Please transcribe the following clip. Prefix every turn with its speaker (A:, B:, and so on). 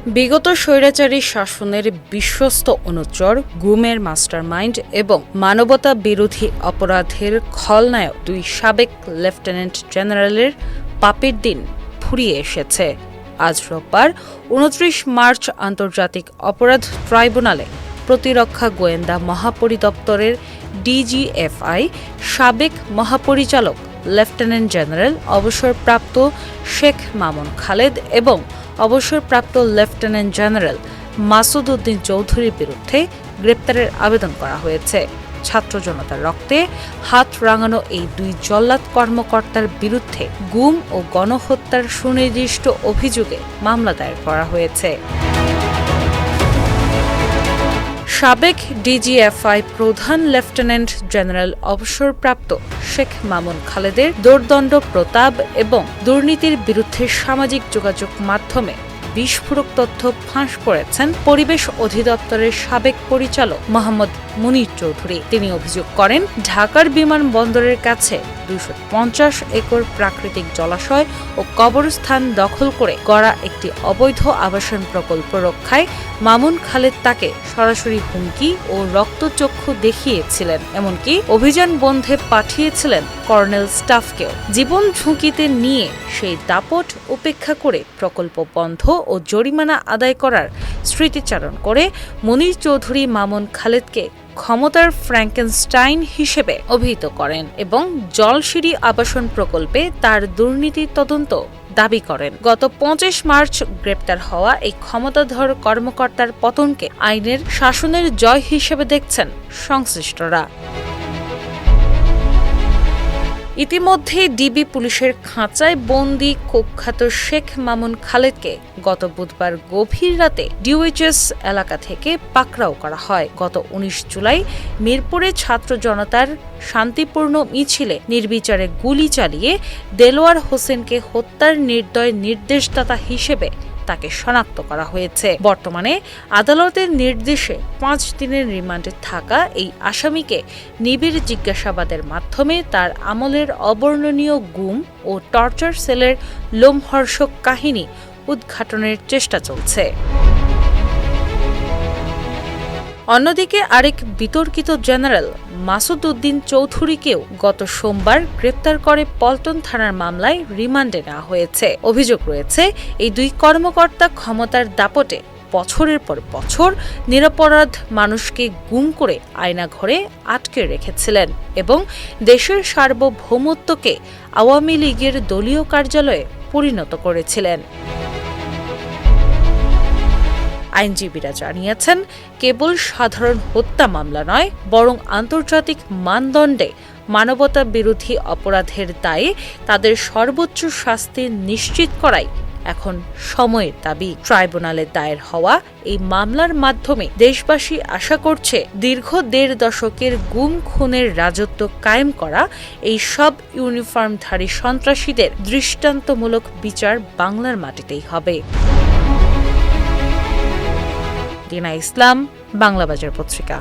A: বিগত স্বৈরাচারী শাসনের বিশ্বস্ত অনুচর, গুমের মাস্টারমাইন্ড এবং মানবতা বিরোধী অপরাধের খলনায়ক দুই সাবেক লেফটেন্যান্ট জেনারেলের পাপের দিন ফুরিয়ে এসেছে। আজ রোববার ২৯ মার্চ আন্তর্জাতিক অপরাধ ট্রাইব্যুনালে প্রতিরক্ষা গোয়েন্দা মহাপরিদপ্তরের ডিজিএফআই সাবেক মহাপরিচালক লেফটেন্যান্ট জেনারেল অবসরপ্রাপ্ত শেখ মামুন খালেদ এবং অবসরপ্রাপ্ত লেফটেন্যান্ট জেনারেল মাসুদ উদ্দিন চৌধুরীর বিরুদ্ধে গ্রেপ্তারের আবেদন করা হয়েছে। ছাত্র জনতার রক্তে হাত রাঙানো এই দুই জল্লাদ কর্মকর্তার বিরুদ্ধে গুম ও গণহত্যার সুনির্দিষ্ট অভিযোগে মামলা দায়ের করা হয়েছে। সাবেক ডিজিএফআই প্রধান লেফটেন্যান্ট জেনারেল অবসরপ্রাপ্ত শেখ মামুন খালেদের দোর্দণ্ড প্রতাপ এবং দুর্নীতির বিরুদ্ধে সামাজিক যোগাযোগ মাধ্যমে বিস্ফোরক তথ্য ফাঁস করেছেন পরিবেশ অধিদপ্তরের সাবেক পরিচালক মোহাম্মদ মুনীর চৌধুরী। তিনি অভিযোগ করেন, ঢাকার বিমানবন্দরের কাছে ২৫০ একর প্রাকৃতিক জলাশয় ও কবরস্থান দখল করে গড়া একটি অবৈধ আবাসন প্রকল্প রক্ষায় মামুন খালেদ তাকে সরাসরি হুমকি ও রক্তচক্ষু দেখিয়েছিলেন, এমনকি অভিযান বন্ধে পাঠিয়েছিলেন কর্নেল স্টাফকেও। জীবন ঝুঁকিতে নিয়ে সেই দাপট উপেক্ষা করে প্রকল্প বন্ধ ও জরিমানা আদায় করার স্মৃতিচারণ করে মুনীর চৌধুরী মামুন খালেদকে ক্ষমতার ফ্র্যাঙ্কেনস্টাইন হিসেবে অভিহিত করেন এবং জলসিঁড়ি আবাসন প্রকল্পে তার দুর্নীতি তদন্ত দাবি করেন। গত ২৫ মার্চ গ্রেপ্তার হওয়া এই ক্ষমতাধর কর্মকর্তার পতনকে আইনের শাসনের জয় হিসেবে দেখছেন সংশ্লিষ্টরা। ইতিমধ্যে ডিবি পুলিশের খাঁচায় বন্দি কুখ্যাত শেখ মামুন খালেদকে গত বুধবার গভীর রাতে ডিওএইচএস এলাকা থেকে পাকড়াও করা হয়। গত ১৯ জুলাই মিরপুরে ছাত্র জনতার শান্তিপূর্ণ মিছিলে নির্বিচারে গুলি চালিয়ে দেলোয়ার হোসেনকে হত্যার নির্দয় নির্দেশদাতা হিসেবে তাকে শনাক্ত করা হয়েছে। বর্তমানে আদালতের নির্দেশে ৫ দিনের রিমান্ডে থাকা এই আসামিকে নিবিড় জিজ্ঞাসাবাদের মাধ্যমে তার আমলের অবর্ণনীয় গুম ও টর্চার সেলের লোমহর্ষক কাহিনী উদ্ঘাটনের চেষ্টা চলছে। অন্যদিকে আরেক বিতর্কিত জেনারেল মাসুদ উদ্দিন চৌধুরীকেও গত সোমবার গ্রেপ্তার করে পল্টন থানার মামলায় রিমান্ডে নেওয়া হয়েছে। অভিযোগ রয়েছে, এই দুই কর্মকর্তা ক্ষমতার দাপটে বছরের পর বছর নিরপরাধ মানুষকে গুম করে আয়নাঘরে আটকে রেখেছিলেন এবং দেশের সার্বভৌমত্বকে আওয়ামী লীগের দলীয় কার্যালয়ে পরিণত করেছিলেন। আইনজীবীরা জানিয়েছেন, কেবল সাধারণ হত্যা মামলা নয়, বরং আন্তর্জাতিক মানদণ্ডে মানবতা বিরোধী অপরাধের দায়ে তাদের সর্বোচ্চ শাস্তি নিশ্চিত করাই এখন সময়ের দাবি। ট্রাইব্যুনালে দায়ের হওয়া এই মামলার মাধ্যমে দেশবাসী আশা করছে, দীর্ঘ ১.৫ দশকের গুম খুনের রাজত্ব কায়েম করা এই সব ইউনিফর্মধারী সন্ত্রাসীদের দৃষ্টান্তমূলক বিচার বাংলার মাটিতেই হবে। দিনা ইসলাম, বাংলা বাজার পত্রিকা।